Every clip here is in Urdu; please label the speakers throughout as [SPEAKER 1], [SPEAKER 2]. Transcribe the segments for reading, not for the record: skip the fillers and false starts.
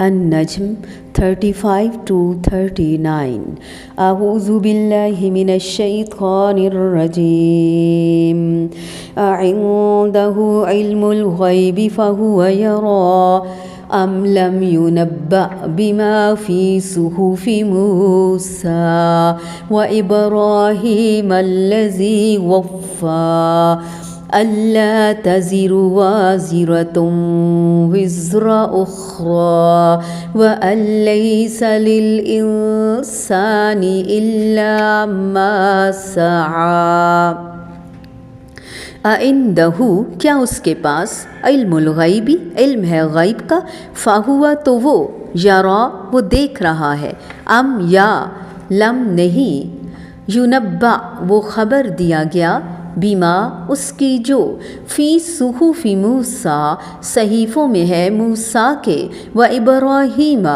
[SPEAKER 1] النجم 35 to 39. أعوذ بالله من الشيطان الرجيم. عنده علم الغيب فهو يرى أم لم ينبأ بما في صحف موسى وإبراهيم الذي وفى ألا تزر وازرة وزر أخرى وأن ليس للإنسان إلا ما سعى. عنده کیا اس کے پاس علم الغیبی علم ہے غیب کا، فہوا تو وہ یرا وہ دیکھ رہا ہے، ام یا لم نہیں، ینبا وہ خبر دیا گیا، بیما اس کی جو فی صحف موسیٰ صحیفوں میں ہے موسیٰ کے، و ابراہیم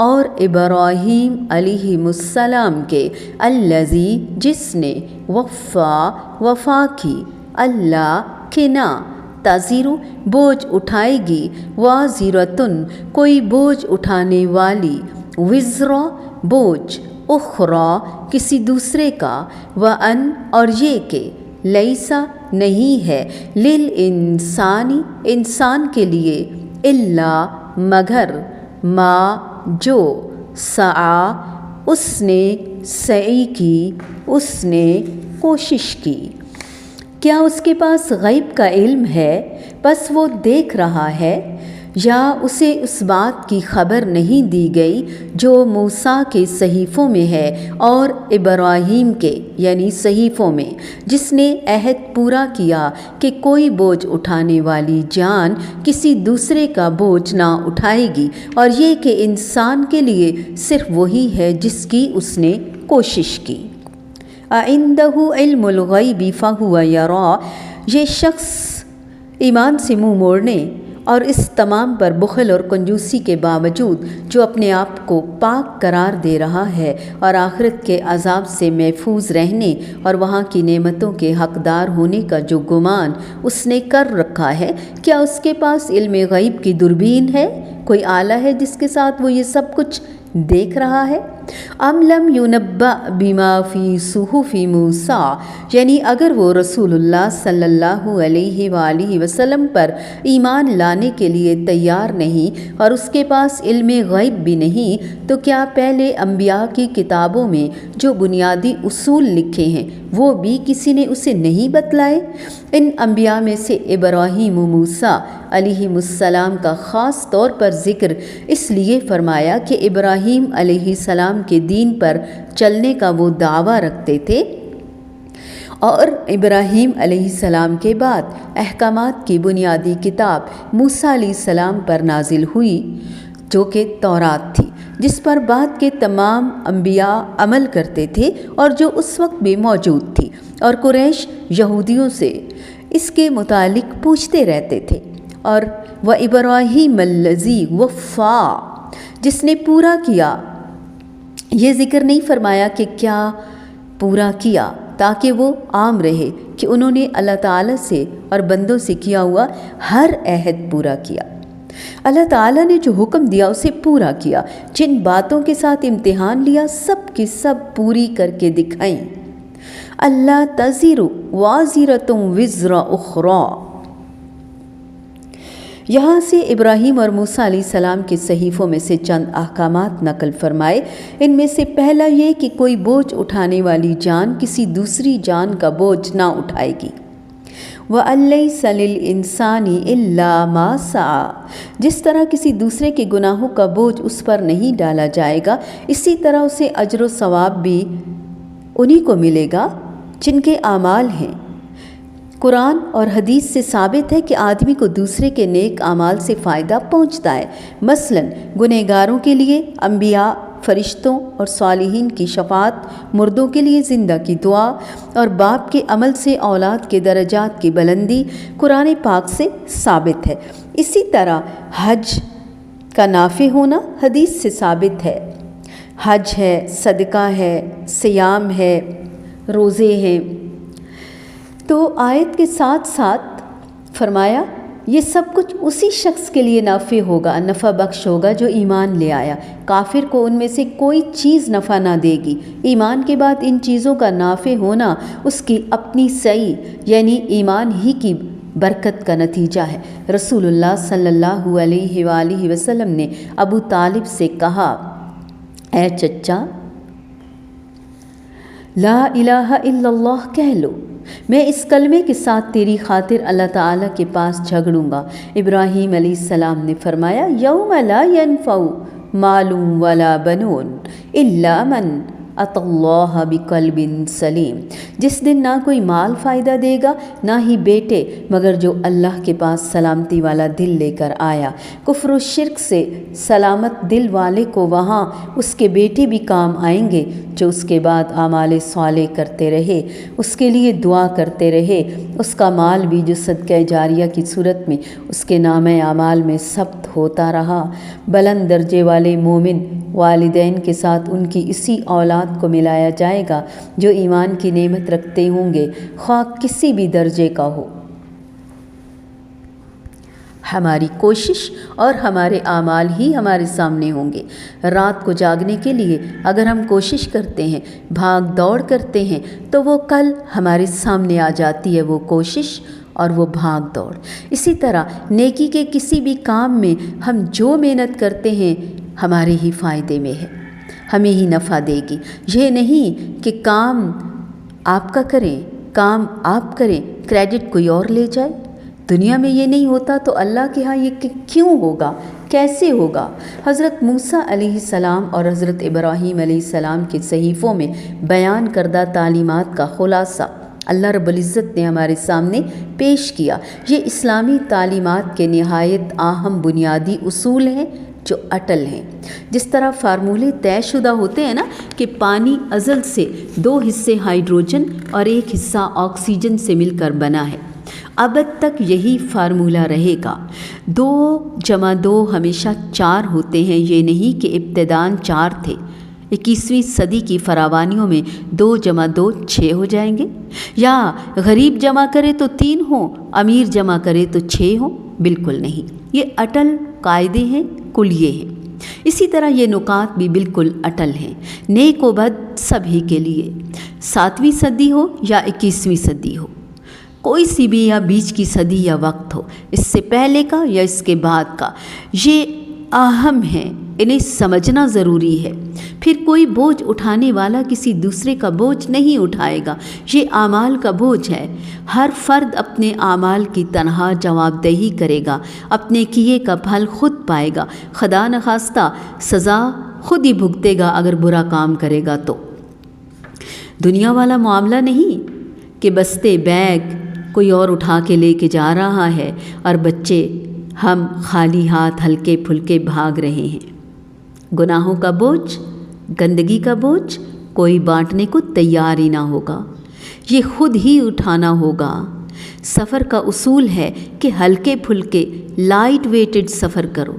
[SPEAKER 1] اور ابراہیم علیہ السلام کے، الذی جس نے وفا کی، اللہ کہ نہ تزیرو بوجھ اٹھائے گی، وازرتن کوئی بوجھ اٹھانے والی، وزرا بوجھ، اخرى کسی دوسرے کا، وان اور یہ کہ لیسا نہیں ہے، للانسانی انسان کے لیے، الا مگر، ما جو، سعی اس نے سعی کی، اس نے کوشش کی. کیا اس کے پاس غیب کا علم ہے بس وہ دیکھ رہا ہے، یا اسے اس بات کی خبر نہیں دی گئی جو موسیٰ کے صحیفوں میں ہے اور ابراہیم کے یعنی صحیفوں میں، جس نے عہد پورا کیا کہ کوئی بوجھ اٹھانے والی جان کسی دوسرے کا بوجھ نہ اٹھائے گی، اور یہ کہ انسان کے لیے صرف وہی ہے جس کی اس نے کوشش کی. عنده علم الغیب فہو یرا، یہ شخص ایمان سے منہ موڑنے اور اس تمام پر بخل اور کنجوسی کے باوجود جو اپنے آپ کو پاک قرار دے رہا ہے اور آخرت کے عذاب سے محفوظ رہنے اور وہاں کی نعمتوں کے حقدار ہونے کا جو گمان اس نے کر رکھا ہے، کیا اس کے پاس علم غیب کی دوربین ہے، کوئی آلہ ہے جس کے ساتھ وہ یہ سب کچھ دیکھ رہا ہے؟ ام لم ینبأ بما فی صحف موسیٰ، یعنی اگر وہ رسول اللہ صلی اللہ علیہ وآلہ وسلم پر ایمان لانے کے لیے تیار نہیں اور اس کے پاس علم غیب بھی نہیں، تو کیا پہلے انبیاء کی کتابوں میں جو بنیادی اصول لکھے ہیں وہ بھی کسی نے اسے نہیں بتلائے؟ ان انبیاء میں سے ابراہیم و موسیٰ علیہ السلام کا خاص طور پر ذکر اس لیے فرمایا کہ ابراہیم علیہ السلام کے دین پر چلنے کا وہ دعویٰ رکھتے تھے، اور ابراہیم علیہ السلام کے بعد احکامات کی بنیادی کتاب موسیٰ علیہ السلام پر نازل ہوئی جو کہ تورات تھی، جس پر بعد کے تمام انبیاء عمل کرتے تھے اور جو اس وقت بھی موجود تھی، اور قریش یہودیوں سے اس کے متعلق پوچھتے رہتے تھے. اور وَإِبْرَاهِيمَ الَّذِي وَفَّى جس نے پورا کیا، یہ ذکر نہیں فرمایا کہ کیا پورا کیا تاکہ وہ عام رہے کہ انہوں نے اللہ تعالیٰ سے اور بندوں سے کیا ہوا ہر عہد پورا کیا. اللہ تعالیٰ نے جو حکم دیا اسے پورا کیا، جن باتوں کے ساتھ امتحان لیا سب کی سب پوری کر کے دکھائیں. اللہ تزر وازرۃ وزر اخری، یہاں سے ابراہیم اور موسیٰ علیہ السلام کے صحیفوں میں سے چند احکامات نقل فرمائے. ان میں سے پہلا یہ کہ کوئی بوجھ اٹھانے والی جان کسی دوسری جان کا بوجھ نہ اٹھائے گی. وَأَن لَيْسَ لِلْإِنسَانِ إِلَّا مَا سَعَى، جس طرح کسی دوسرے کے گناہوں کا بوجھ اس پر نہیں ڈالا جائے گا، اسی طرح اسے اجر و ثواب بھی انہی کو ملے گا جن کے اعمال ہیں. قرآن اور حدیث سے ثابت ہے کہ آدمی کو دوسرے کے نیک اعمال سے فائدہ پہنچتا ہے. مثلاً گنہگاروں کے لیے انبیاء، فرشتوں اور صالحین کی شفاعت، مردوں کے لیے زندہ کی دعا، اور باپ کے عمل سے اولاد کے درجات کی بلندی قرآن پاک سے ثابت ہے. اسی طرح حج کا نافع ہونا حدیث سے ثابت ہے. حج ہے، صدقہ ہے، صیام ہے، روزے ہیں. تو آیت کے ساتھ ساتھ فرمایا یہ سب کچھ اسی شخص کے لیے نافع ہوگا، نفع بخش ہوگا جو ایمان لے آیا۔ کافر کو ان میں سے کوئی چیز نفع نہ دے گی۔ ایمان کے بعد ان چیزوں کا نافع ہونا اس کی اپنی سعی یعنی ایمان ہی کی برکت کا نتیجہ ہے۔ رسول اللہ صلی اللہ علیہ وآلہ وسلم نے ابو طالب سے کہا، اے چچا، لا الہ الا اللہ کہہ لو، میں اس کلمے کے ساتھ تیری خاطر اللہ تعالیٰ کے پاس جھگڑوں گا۔ ابراہیم علیہ السلام نے فرمایا، یوم لا ینفع مال ولا بنون الا من اتی اللہ بقلب سلیم، جس دن نہ کوئی مال فائدہ دے گا نہ ہی بیٹے مگر جو اللہ کے پاس سلامتی والا دل لے کر آیا۔ کفر و شرک سے سلامت دل والے کو وہاں اس کے بیٹے بھی کام آئیں گے جو اس کے بعد اعمال صالح کرتے رہے، اس کے لیے دعا کرتے رہے، اس کا مال بھی جو صدقہ جاریہ کی صورت میں اس کے نامہ اعمال میں ثبت ہوتا رہا۔ بلند درجے والے مومن والدین کے ساتھ ان کی اسی اولاد کو ملایا جائے گا جو ایمان کی نعمت رکھتے ہوں گے، خواہ کسی بھی درجے کا ہو۔ ہماری کوشش اور ہمارے اعمال ہی ہمارے سامنے ہوں گے۔ رات کو جاگنے کے لیے اگر ہم کوشش کرتے ہیں، بھاگ دوڑ کرتے ہیں، تو وہ کل ہمارے سامنے آ جاتی ہے، وہ کوشش اور وہ بھاگ دوڑ۔ اسی طرح نیکی کے کسی بھی کام میں ہم جو محنت کرتے ہیں ہمارے ہی فائدے میں ہے، ہمیں ہی نفع دے گی۔ یہ نہیں کہ کام آپ کا کریں، کام آپ کریں، کریڈٹ کوئی اور لے جائے۔ دنیا میں یہ نہیں ہوتا تو اللہ کے ہاں یہ کیوں ہوگا، کیسے ہوگا؟ حضرت موسیٰ علیہ السلام اور حضرت ابراہیم علیہ السلام کے صحیفوں میں بیان کردہ تعلیمات کا خلاصہ اللہ رب العزت نے ہمارے سامنے پیش کیا۔ یہ اسلامی تعلیمات کے نہایت اہم بنیادی اصول ہیں جو اٹل ہیں۔ جس طرح فارمولے طے شدہ ہوتے ہیں نا کہ پانی ازل سے 2 حصے ہائیڈروجن اور 1 حصہ آکسیجن سے مل کر بنا ہے، ابد تک یہی فارمولہ رہے گا۔ 2 + 2 ہمیشہ 4 ہوتے ہیں، یہ نہیں کہ ابتداً 4 تھے۔ 21ویں صدی کی فراوانیوں میں 2 + 2 6 ہو جائیں گے، یا غریب جمع کرے تو 3 ہوں، امیر جمع کرے تو 6 ہوں؟ بالکل نہیں، یہ اٹل قاعدے ہیں، کلیے ہیں۔ اسی طرح یہ نکات بھی بالکل اٹل ہیں، نیک و بد سبھی کے لیے، 7ویں صدی ہو یا 21ویں صدی ہو، کوئی سی بھی یا بیچ کی صدی یا وقت ہو، اس سے پہلے کا یا اس کے بعد کا، یہ اہم ہیں، انہیں سمجھنا ضروری ہے۔ پھر کوئی بوجھ اٹھانے والا کسی دوسرے کا بوجھ نہیں اٹھائے گا، یہ اعمال کا بوجھ ہے۔ ہر فرد اپنے اعمال کی تنہا جواب دہی کرے گا، اپنے کیے کا پھل خود پائے گا، خدا نخواستہ سزا خود ہی بھگتے گا اگر برا کام کرے گا تو۔ دنیا والا معاملہ نہیں کہ بستے بیگ کوئی اور اٹھا کے لے کے جا رہا ہے اور بچے ہم خالی ہاتھ ہلکے پھلکے بھاگ رہے ہیں۔ گناہوں کا بوجھ، گندگی کا بوجھ کوئی بانٹنے کو تیار ہی نہ ہوگا، یہ خود ہی اٹھانا ہوگا۔ سفر کا اصول ہے کہ ہلکے پھلکے لائٹ ویٹڈ سفر کرو۔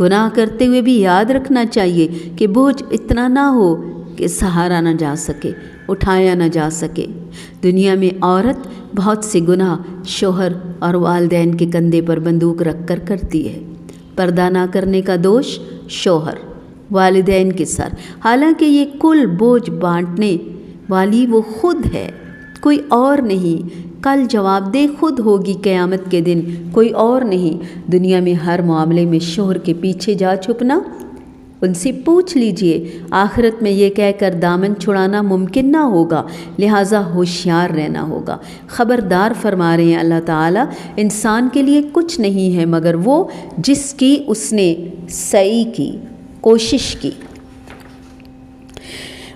[SPEAKER 1] گناہ کرتے ہوئے بھی یاد رکھنا چاہیے کہ بوجھ اتنا نہ ہو کہ سہارا نہ جا سکے، اٹھایا نہ جا سکے۔ دنیا میں عورت بہت سے گناہ شوہر اور والدین کے کندھے پر بندوق رکھ کر کرتی ہے۔ پردہ نہ کرنے کا دوش شوہر، والدین کے سر، حالانکہ یہ کل بوجھ بانٹنے والی وہ خود ہے، کوئی اور نہیں۔ کل جواب دہ خود ہوگی قیامت کے دن، کوئی اور نہیں۔ دنیا میں ہر معاملے میں شوہر کے پیچھے جا چھپنا، ان سے پوچھ لیجئے، آخرت میں یہ کہہ کر دامن چھڑانا ممکن نہ ہوگا، لہٰذا ہوشیار رہنا ہوگا۔ خبردار فرما رہے ہیں اللہ تعالیٰ، انسان کے لیے کچھ نہیں ہے مگر وہ جس کی اس نے سعی کی، کوشش کی۔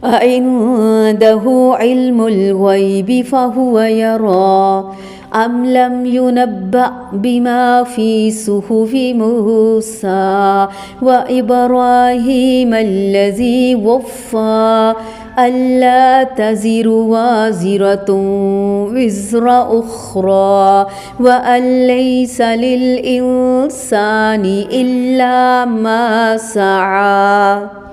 [SPEAKER 1] أَعِندَهُ عِلْمُ الْغَيْبِ فَهُوَ يَرَى أَمْ لَمْ يُنَبَّأْ بِمَا فِي صُحُفِ مُوسَىٰ وَإِبْرَاهِيمَ الَّذِي وَفَّىٰ أَلَّا تَزِرُ وَازِرَةٌ وِزْرَ أُخْرَىٰ وَأَن لَّيْسَ لِلْإِنسَانِ إِلَّا مَا سَعَىٰ۔